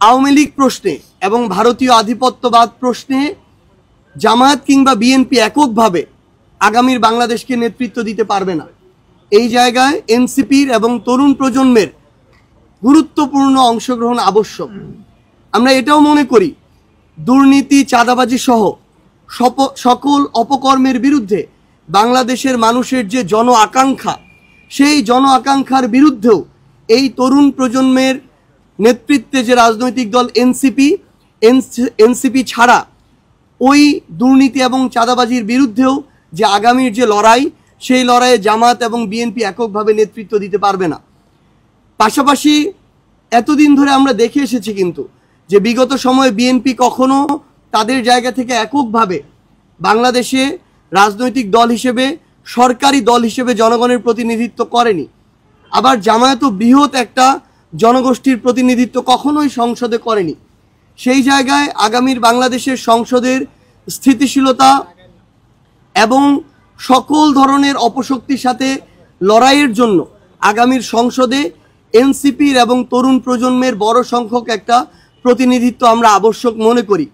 আওয়ামী লীগ প্রশ্নে এবং ভারতীয় আধিপত্যবাদ প্রশ্নে জামায়াত কিংবা বিএনপি এককভাবে আগামীর বাংলাদেশকে নেতৃত্ব দিতে পারবে না। এই জায়গায় এনসিপির এবং তরুণ প্রজন্মের গুরুত্বপূর্ণ অংশগ্রহণ আবশ্যক। আমরা এটাও মনে করি দুর্নীতি, চাঁদাবাজি সহ সকল অপকর্মের বিরুদ্ধে বাংলাদেশের মানুষের যে জন আকাঙ্ক্ষা, সেই জন আকাঙ্ক্ষার বিরুদ্ধেও এই তরুণ প্রজন্মের নেতৃত্বে যে রাজনৈতিক দল এনসিপি ছাড়া ওই দুর্নীতি এবং চাঁদাবাজির বিরুদ্ধেও যে আগামীর যে লড়াই, সেই লড়াইয়ে জামায়াত এবং বিএনপি এককভাবে নেতৃত্ব দিতে পারবে না। পাশাপাশি এতদিন ধরে আমরা দেখে এসেছি কিন্তু যে বিগত সময়ে বিএনপি কখনো তাদের জায়গা থেকে এককভাবে বাংলাদেশে রাজনৈতিক দল হিসেবে, সরকারি দল হিসেবে জনগণের প্রতিনিধিত্ব করেনি। আবার জামায়াতও বৃহৎ একটা জনগোষ্ঠীর প্রতিনিধিত্ব কখনোই সংসদে করেনি। সেই জায়গায় আগামীর বাংলাদেশের সংসদের স্থিতিশীলতা এবং সকল ধরনের অপশক্তির সাথে লড়াইয়ের জন্য আগামীর সংসদে এনসিপির এবং তরুণ প্রজন্মের বড় সংখ্যক একটা প্রতিনিধিত্ব আমরা আবশ্যক মনে করি।